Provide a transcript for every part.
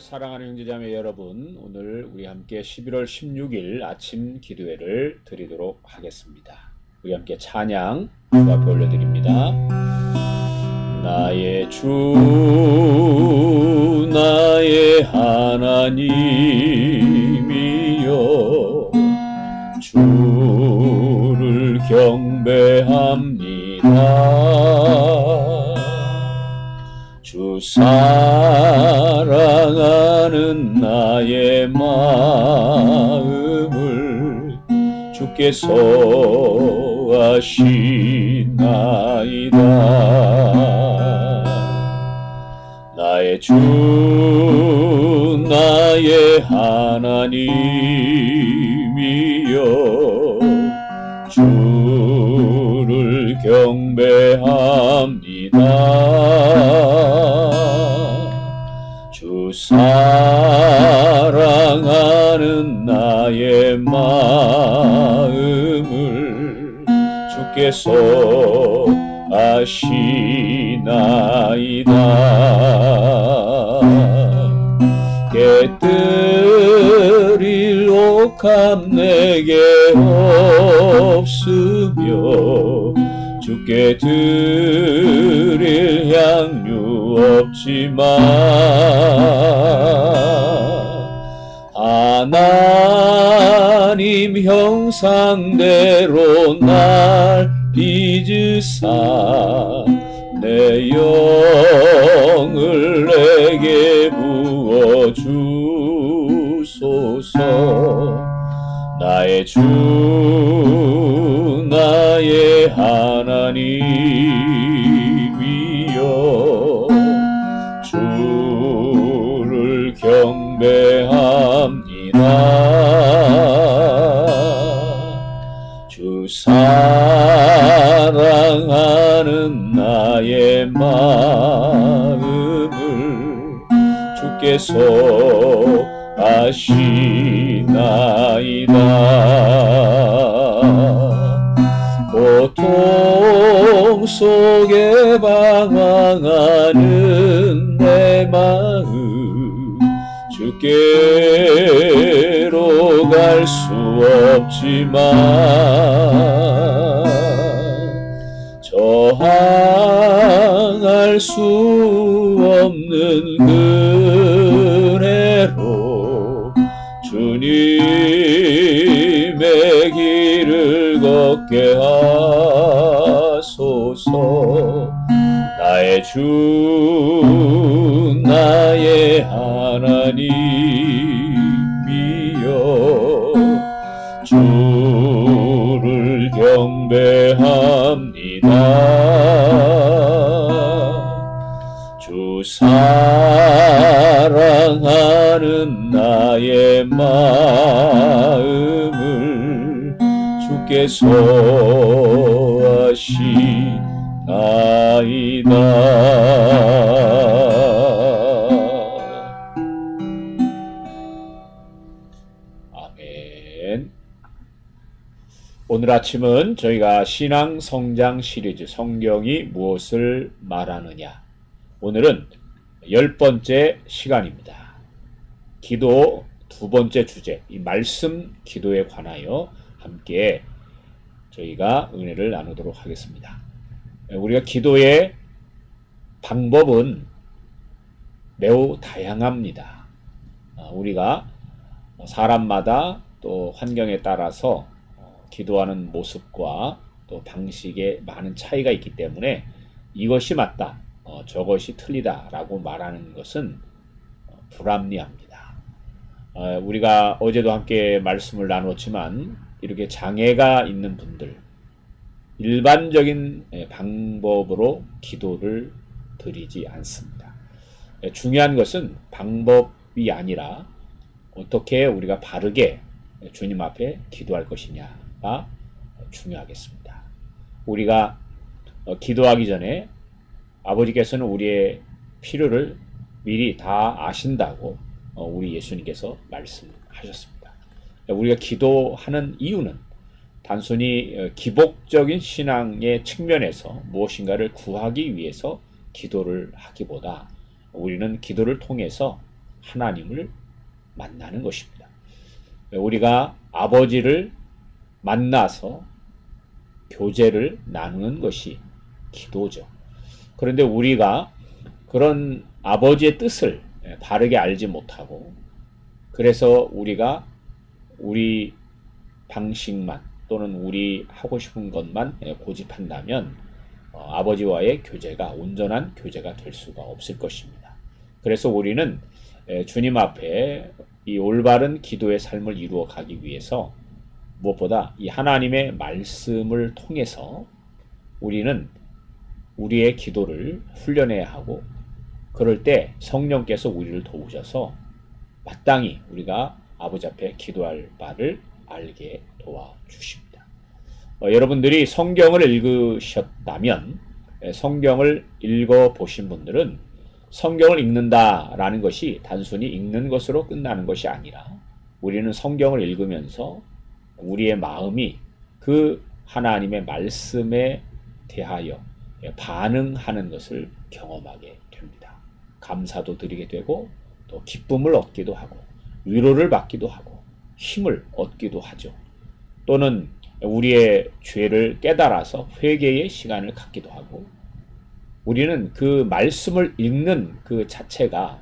사랑하는 형제자매 여러분, 오늘 우리 함께 11월 16일 아침 기도회를 드리도록 하겠습니다. 우리 함께 찬양 주 앞에 올려드립니다. 나의 주 나의 하나님이여 주를 경배합니다. 주 사랑하는 나의 마음을 주께서 아시나이다. 나의 주 나의 하나님이여 주를 경배합니다. 주 사랑하는 나의 마음을 주께서 아시나이다. 깨뜨릴 옥합 내게 없으며 주께 드릴 향유 없지만 하나님 형상대로 날 빚으사 내 영을 내게 부어주소서. 나의 주 나의 하나님이여 주를 경배합니다. 주 사랑하는 나의 마음을 주께서 아시나이다. 고통 속에 방황하는 내 마음 주께로 갈 수 없지만 저항할 수 없는 은혜로 주님의 길을 걷게 하소서. 나의 주 나의 하나님이여 주를 경배합니다. 주 사랑하는 나의 마음을 주께서 아시나이다. 아멘. 오늘 아침은 저희가 신앙 성장 시리즈 성경이 무엇을 말하느냐, 오늘은 10번째 시간입니다. 기도 두 번째 주제, 이 말씀 기도에 관하여 함께 저희가 은혜를 나누도록 하겠습니다. 우리가 기도의 방법은 매우 다양합니다. 우리가 사람마다 또 환경에 따라서 기도하는 모습과 또 방식에 많은 차이가 있기 때문에 이것이 맞다, 저것이 틀리다 라고 말하는 것은 불합리합니다. 우리가 어제도 함께 말씀을 나눴지만 이렇게 장애가 있는 분들 일반적인 방법으로 기도를 드리지 않습니다. 중요한 것은 방법이 아니라 어떻게 우리가 바르게 주님 앞에 기도할 것이냐가 중요하겠습니다. 우리가 기도하기 전에 아버지께서는 우리의 필요를 미리 다 아신다고 우리 예수님께서 말씀하셨습니다. 우리가 기도하는 이유는 단순히 기복적인 신앙의 측면에서 무엇인가를 구하기 위해서 기도를 하기보다 우리는 기도를 통해서 하나님을 만나는 것입니다. 우리가 아버지를 만나서 교제를 나누는 것이 기도죠. 그런데 우리가 그런 아버지의 뜻을 바르게 알지 못하고, 그래서 우리가 우리 방식만 또는 우리 하고 싶은 것만 고집한다면 아버지와의 교제가 온전한 교제가 될 수가 없을 것입니다. 그래서 우리는 주님 앞에 이 올바른 기도의 삶을 이루어 가기 위해서 무엇보다 이 하나님의 말씀을 통해서 우리는 우리의 기도를 훈련해야 하고, 그럴 때 성령께서 우리를 도우셔서 마땅히 우리가 아버지 앞에 기도할 바를 알게 도와주십니다. 여러분들이 성경을 읽으셨다면, 성경을 읽어보신 분들은 성경을 읽는다라는 것이 단순히 읽는 것으로 끝나는 것이 아니라, 우리는 성경을 읽으면서 우리의 마음이 그 하나님의 말씀에 대하여 반응하는 것을 경험하게 됩니다. 감사도 드리게 되고, 또 기쁨을 얻기도 하고, 위로를 받기도 하고, 힘을 얻기도 하죠. 또는 우리의 죄를 깨달아서 회개의 시간을 갖기도 하고, 우리는 그 말씀을 읽는 그 자체가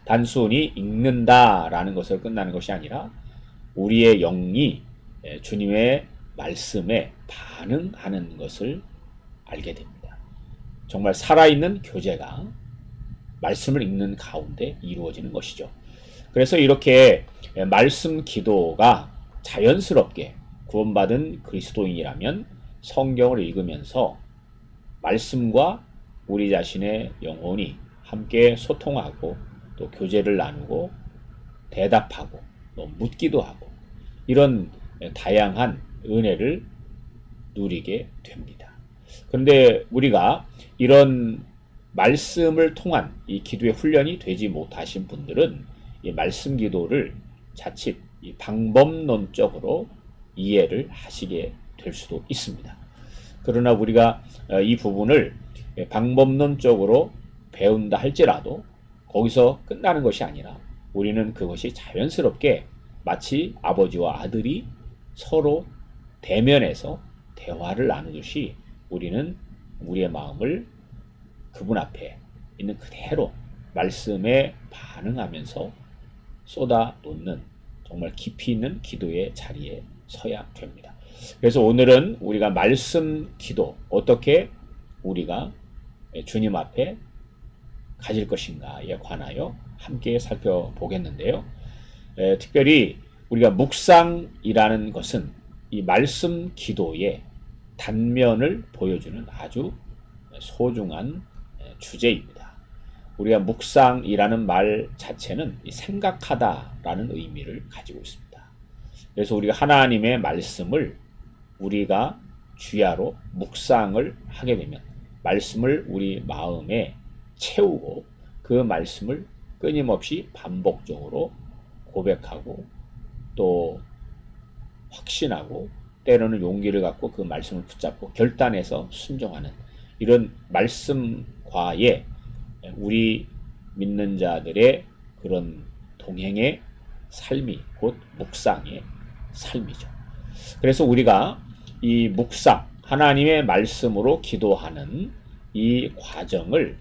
단순히 읽는다라는 것으로 끝나는 것이 아니라 우리의 영이 주님의 말씀에 반응하는 것을 알게 됩니다. 정말 살아있는 교제가 말씀을 읽는 가운데 이루어지는 것이죠. 그래서 이렇게 말씀 기도가 자연스럽게 구원받은 그리스도인이라면 성경을 읽으면서 말씀과 우리 자신의 영혼이 함께 소통하고, 또 교제를 나누고 대답하고 또 묻기도 하고, 이런 다양한 은혜를 누리게 됩니다. 그런데 우리가 이런 말씀을 통한 이 기도의 훈련이 되지 못하신 분들은 이 말씀 기도를 자칫 이 방법론적으로 이해를 하시게 될 수도 있습니다. 그러나 우리가 이 부분을 방법론적으로 배운다 할지라도 거기서 끝나는 것이 아니라, 우리는 그것이 자연스럽게 마치 아버지와 아들이 서로 대면해서 대화를 나누듯이 우리는 우리의 마음을 그분 앞에 있는 그대로 말씀에 반응하면서 쏟아 놓는 정말 깊이 있는 기도의 자리에 서야 됩니다. 그래서 오늘은 우리가 말씀 기도, 어떻게 우리가 주님 앞에 가질 것인가에 관하여 함께 살펴보겠는데요. 특별히 우리가 묵상이라는 것은 이 말씀 기도의 단면을 보여주는 아주 소중한 주제입니다. 우리가 묵상이라는 말 자체는 생각하다라는 의미를 가지고 있습니다. 그래서 우리가 하나님의 말씀을 우리가 주야로 묵상을 하게 되면 말씀을 우리 마음에 채우고 그 말씀을 끊임없이 반복적으로 고백하고 또 확신하고 때로는 용기를 갖고 그 말씀을 붙잡고 결단해서 순종하는 이런 말씀과의 우리 믿는 자들의 그런 동행의 삶이 곧 묵상의 삶이죠. 그래서 우리가 이 묵상, 하나님의 말씀으로 기도하는 이 과정을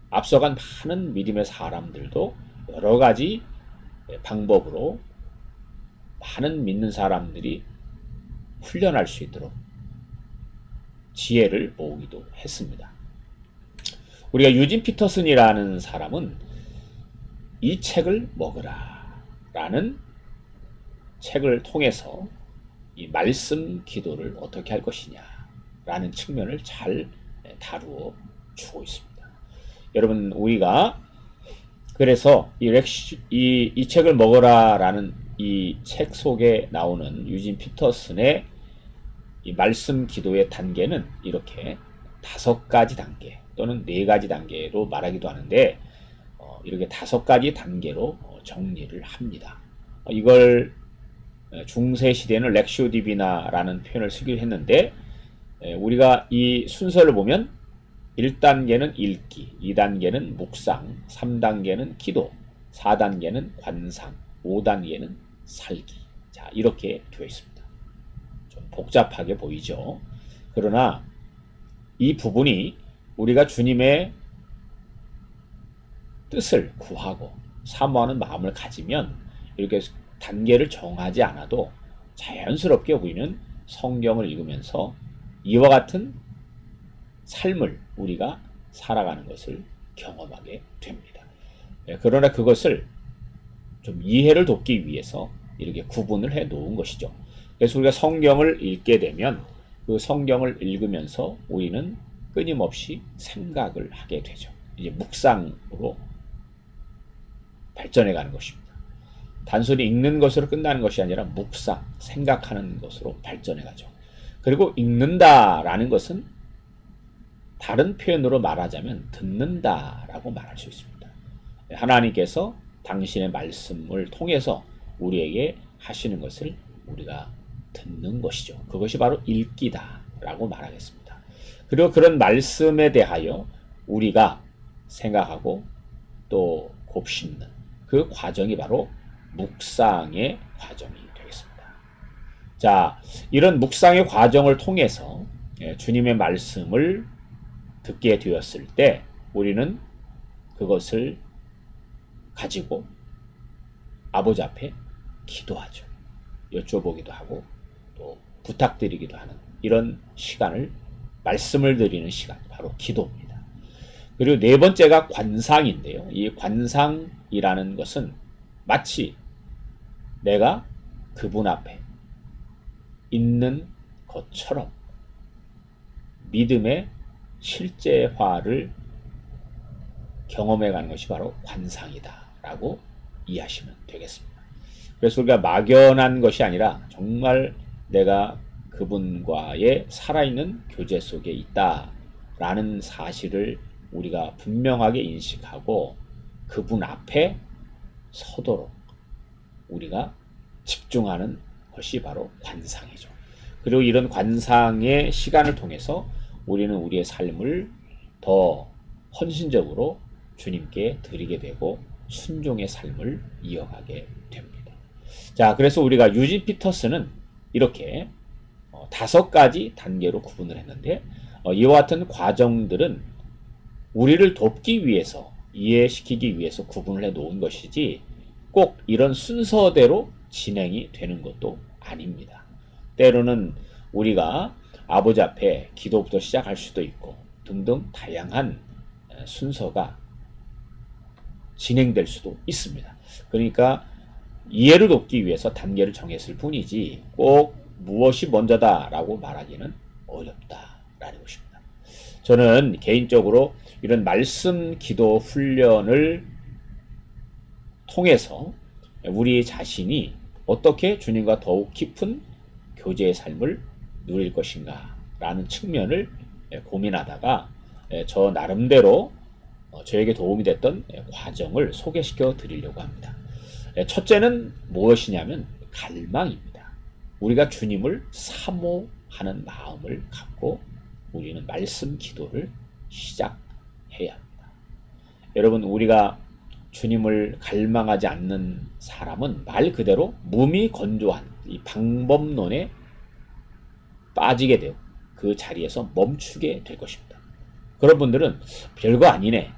앞서간 많은 믿음의 사람들도 여러 가지 방법으로 많은 믿는 사람들이 훈련할 수 있도록 지혜를 모으기도 했습니다. 우리가 유진 피터슨이라는 사람은 이 책을 먹으라 라는 책을 통해서 이 말씀 기도를 어떻게 할 것이냐 라는 측면을 잘 다루어 주고 있습니다. 여러분, 우리가 그래서 이 책을 먹어라 라는 이 책 속에 나오는 유진 피터슨의 이 말씀 기도의 단계는 이렇게 5가지 단계 또는 4가지 단계로 말하기도 하는데, 이렇게 5가지 단계로 정리를 합니다. 이걸 중세 시대에는 렉시오 디비나라는 표현을 쓰기로 했는데, 우리가 이 순서를 보면 1단계는 읽기, 2단계는 묵상, 3단계는 기도, 4단계는 관상, 5단계는 살기. 자, 이렇게 되어 있습니다. 좀 복잡하게 보이죠? 그러나 이 부분이 우리가 주님의 뜻을 구하고 사모하는 마음을 가지면 이렇게 단계를 정하지 않아도 자연스럽게 우리는 성경을 읽으면서 이와 같은 삶을 우리가 살아가는 것을 경험하게 됩니다. 그러나 그것을 좀 이해를 돕기 위해서 이렇게 구분을 해 놓은 것이죠. 그래서 우리가 성경을 읽게 되면 그 성경을 읽으면서 우리는 끊임없이 생각을 하게 되죠. 이제 묵상으로 발전해 가는 것입니다. 단순히 읽는 것으로 끝나는 것이 아니라 묵상, 생각하는 것으로 발전해 가죠. 그리고 읽는다라는 것은 다른 표현으로 말하자면 듣는다라고 말할 수 있습니다. 하나님께서 당신의 말씀을 통해서 우리에게 하시는 것을 우리가 듣는 것이죠. 그것이 바로 읽기다라고 말하겠습니다. 그리고 그런 말씀에 대하여 우리가 생각하고 또 곱씹는 그 과정이 바로 묵상의 과정이 되겠습니다. 자, 이런 묵상의 과정을 통해서 주님의 말씀을 듣게 되었을 때 우리는 그것을 가지고 아버지 앞에 기도하죠. 여쭤보기도 하고 또 부탁드리기도 하는 이런 시간을, 말씀을 드리는 시간, 바로 기도입니다. 그리고 네 번째가 관상인데요. 이 관상이라는 것은 마치 내가 그분 앞에 있는 것처럼 믿음의 실제화를 경험해가는 것이 바로 관상이다라고 이해하시면 되겠습니다. 그래서 우리가 막연한 것이 아니라 정말 내가 그분과의 살아있는 교제 속에 있다라는 사실을 우리가 분명하게 인식하고 그분 앞에 서도록 우리가 집중하는 것이 바로 관상이죠. 그리고 이런 관상의 시간을 통해서 우리는 우리의 삶을 더 헌신적으로 주님께 드리게 되고 순종의 삶을 이어가게 됩니다. 자, 그래서 우리가 유진 피터스는 이렇게 5가지 단계로 구분을 했는데 이와 같은 과정들은 우리를 돕기 위해서, 이해시키기 위해서 구분을 해 놓은 것이지 꼭 이런 순서대로 진행이 되는 것도 아닙니다. 때로는 우리가 아버지 앞에 기도부터 시작할 수도 있고 등등 다양한 순서가 진행될 수도 있습니다. 그러니까 이해를 돕기 위해서 단계를 정했을 뿐이지 꼭 무엇이 먼저다라고 말하기는 어렵다라는 것입니다. 저는 개인적으로 이런 말씀 기도 훈련을 통해서 우리 자신이 어떻게 주님과 더욱 깊은 교제의 삶을 누릴 것인가 라는 측면을 고민하다가 저 나름대로 저에게 도움이 됐던 과정을 소개시켜 드리려고 합니다. 첫째는 무엇이냐면 갈망입니다. 우리가 주님을 사모하는 마음을 갖고 우리는 말씀 기도를 시작해야 합니다. 여러분, 우리가 주님을 갈망하지 않는 사람은 말 그대로 무미건조한 이 방법론에 빠지게 되고 그 자리에서 멈추게 될 것입니다. 그런 분들은 별거 아니네,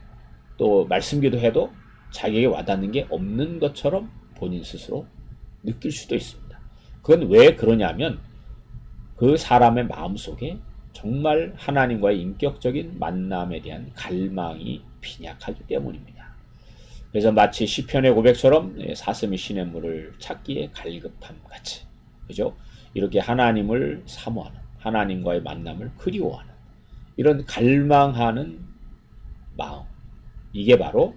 또 말씀기도 해도 자기에게 와닿는 게 없는 것처럼 본인 스스로 느낄 수도 있습니다. 그건 왜 그러냐면 그 사람의 마음속에 정말 하나님과의 인격적인 만남에 대한 갈망이 빈약하기 때문입니다. 그래서 마치 시편의 고백처럼 사슴이 시냇물을 찾기에 갈급함 같이, 그죠? 이렇게 하나님을 사모하는, 하나님과의 만남을 그리워하는 이런 갈망하는 마음, 이게 바로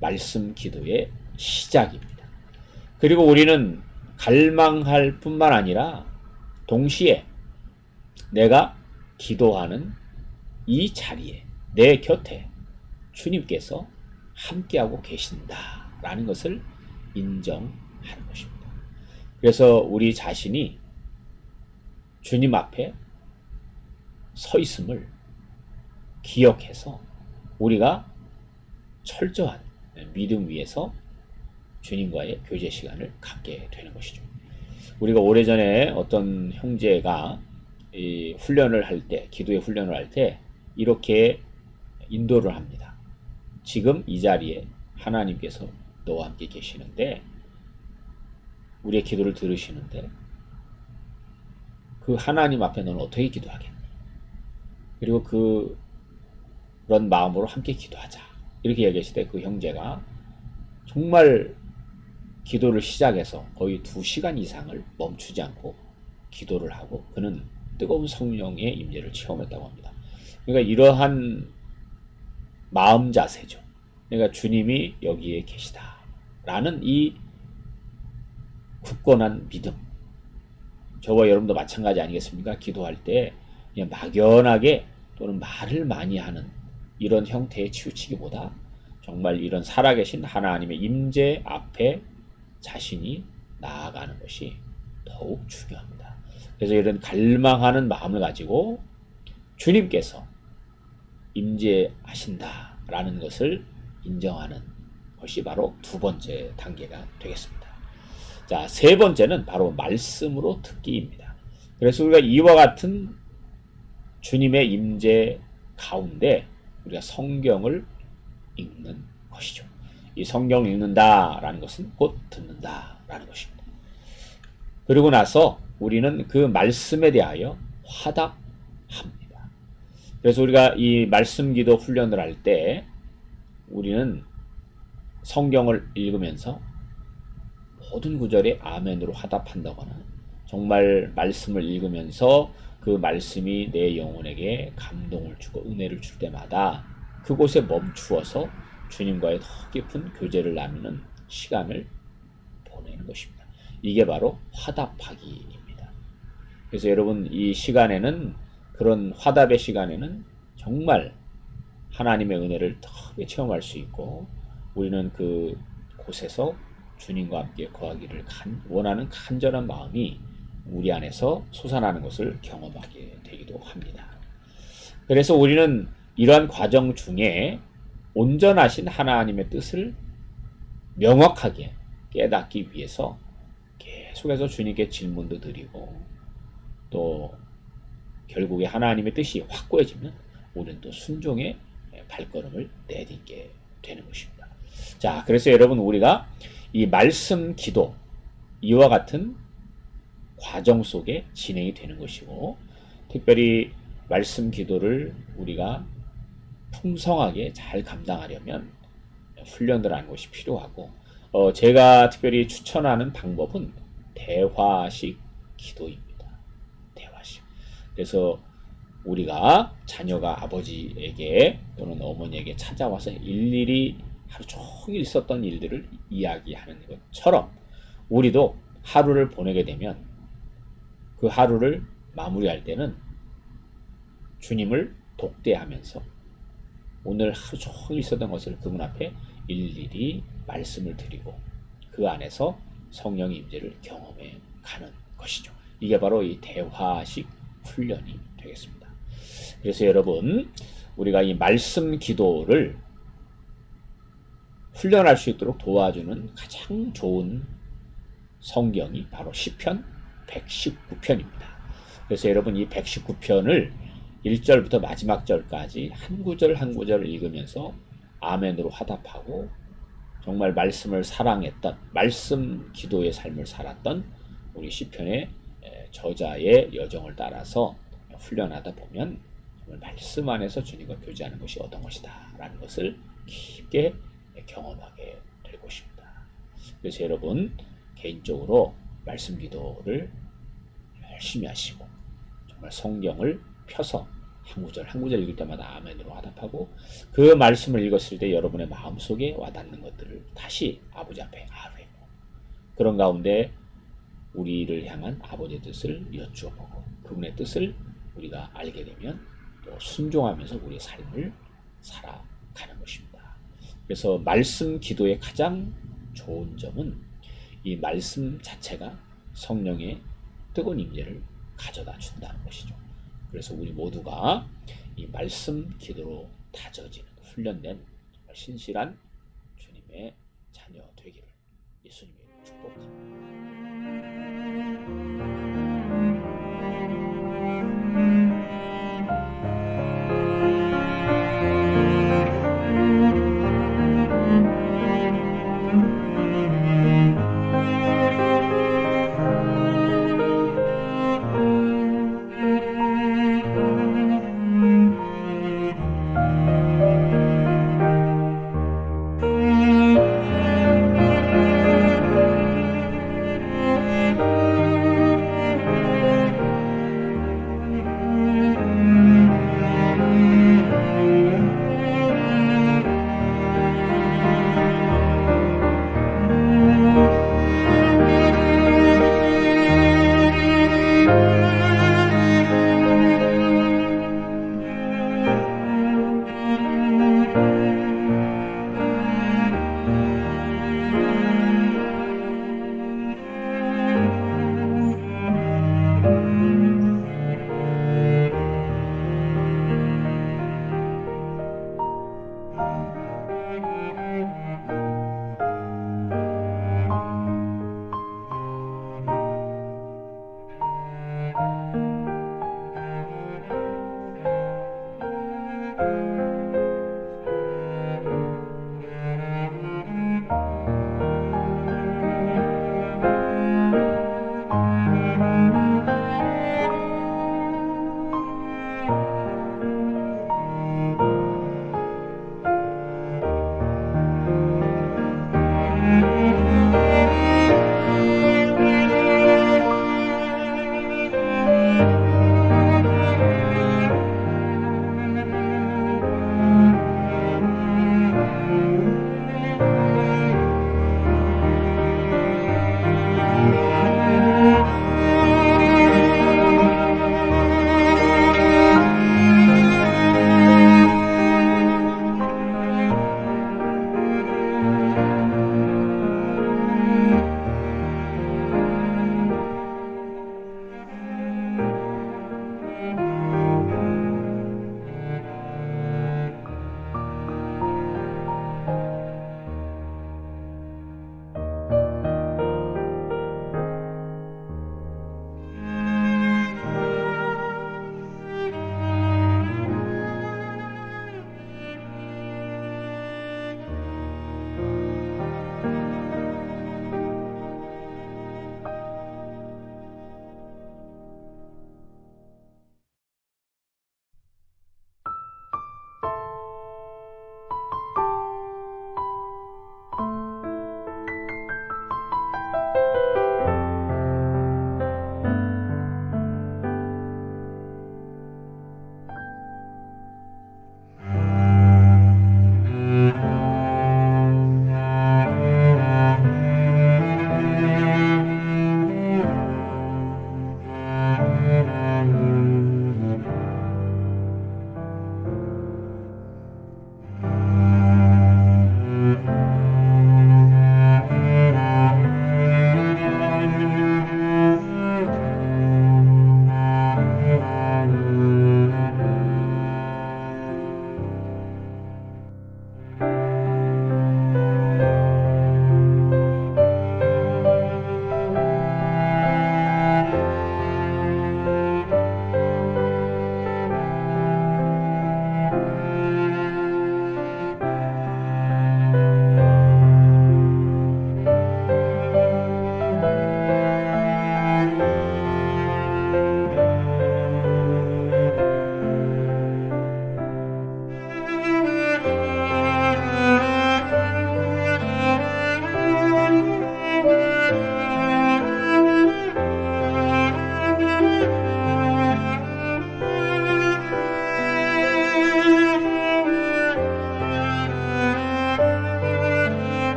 말씀 기도의 시작입니다. 그리고 우리는 갈망할 뿐만 아니라 동시에 내가 기도하는 이 자리에, 내 곁에 주님께서 함께하고 계신다라는 것을 인정하는 것입니다. 그래서 우리 자신이 주님 앞에 서 있음을 기억해서 우리가 철저한 믿음 위에서 주님과의 교제 시간을 갖게 되는 것이죠. 우리가 오래전에 어떤 형제가 이 훈련을 할 때, 기도의 훈련을 할 때 이렇게 인도를 합니다. 지금 이 자리에 하나님께서 너와 함께 계시는데, 우리의 기도를 들으시는데 그 하나님 앞에 너는 어떻게 기도하겠니? 그리고 그런 마음으로 함께 기도하자. 이렇게 얘기했을 때 그 형제가 정말 기도를 시작해서 거의 2시간 이상을 멈추지 않고 기도를 하고 그는 뜨거운 성령의 임재를 체험했다고 합니다. 그러니까 이러한 마음 자세죠. 그러니까 주님이 여기에 계시다라는 이 굳건한 믿음. 저와 여러분도 마찬가지 아니겠습니까? 기도할 때 그냥 막연하게 또는 말을 많이 하는 이런 형태에 치우치기보다 정말 이런 살아계신 하나님의 임재 앞에 자신이 나아가는 것이 더욱 중요합니다. 그래서 이런 갈망하는 마음을 가지고 주님께서 임재하신다라는 것을 인정하는 것이 바로 2번째 단계가 되겠습니다. 자, 3번째는 바로 말씀으로 듣기입니다. 그래서 우리가 이와 같은 주님의 임재 가운데 우리가 성경을 읽는 것이죠. 이 성경을 읽는다라는 것은 곧 듣는다라는 것입니다. 그리고 나서 우리는 그 말씀에 대하여 화답합니다. 그래서 우리가 이 말씀 기도 훈련을 할 때 우리는 성경을 읽으면서 모든 구절에 아멘으로 화답한다거나 정말 말씀을 읽으면서 그 말씀이 내 영혼에게 감동을 주고 은혜를 줄 때마다 그곳에 멈추어서 주님과의 더 깊은 교제를 나누는 시간을 보내는 것입니다. 이게 바로 화답하기입니다. 그래서 여러분 이 시간에는 그런 화답의 시간에는 정말 하나님의 은혜를 더 체험할 수 있고 우리는 그 곳에서 주님과 함께 거하기를 원하는 간절한 마음이 우리 안에서 솟아나는 것을 경험하게 되기도 합니다. 그래서 우리는 이러한 과정 중에 온전하신 하나님의 뜻을 명확하게 깨닫기 위해서 계속해서 주님께 질문도 드리고 또 결국에 하나님의 뜻이 확고해지면 우리는 또 순종의 발걸음을 내딛게 되는 것입니다. 자, 그래서 여러분 우리가 이 말씀 기도 이와 같은 과정 속에 진행이 되는 것이고 특별히 말씀 기도를 우리가 풍성하게 잘 감당하려면 훈련을 하는 것이 필요하고 제가 특별히 추천하는 방법은 대화식 기도입니다. 대화식. 그래서 우리가 자녀가 아버지에게 또는 어머니에게 찾아와서 일일이 하루 종일 있었던 일들을 이야기하는 것처럼 우리도 하루를 보내게 되면 그 하루를 마무리할 때는 주님을 독대하면서 오늘 하루 종일 있었던 것을 그분 앞에 일일이 말씀을 드리고 그 안에서 성령의 임재를 경험해 가는 것이죠. 이게 바로 이 대화식 훈련이 되겠습니다. 그래서 여러분 우리가 이 말씀 기도를 훈련할 수 있도록 도와주는 가장 좋은 성경이 바로 시편 119편입니다. 그래서 여러분 이 119편을 1절부터 마지막 절까지 한 구절 한 구절을 읽으면서 아멘으로 화답하고 정말 말씀을 사랑했던 말씀 기도의 삶을 살았던 우리 시편의 저자의 여정을 따라서 훈련하다 보면 정말 말씀 안에서 주님과 교제하는 것이 어떤 것이다 라는 것을 깊게 경험하게 될 것입니다. 그래서 여러분 개인적으로 말씀 기도를 열심히 하시고 정말 성경을 펴서 한 구절 한 구절 읽을 때마다 아멘으로 화답하고 그 말씀을 읽었을 때 여러분의 마음속에 와닿는 것들을 다시 아버지 앞에 아뢰고 그런 가운데 우리를 향한 아버지의 뜻을 여쭈어보고 그분의 뜻을 우리가 알게 되면 또 순종하면서 우리의 삶을 살아가는 것입니다. 그래서 말씀 기도의 가장 좋은 점은 이 말씀 자체가 성령의 뜨거운 임재를 가져다 준다는 것이죠. 그래서 우리 모두가 이 말씀 기도로 다져지는 훈련된 정말 신실한 주님의 자녀 되기를 예수님이 축복합니다.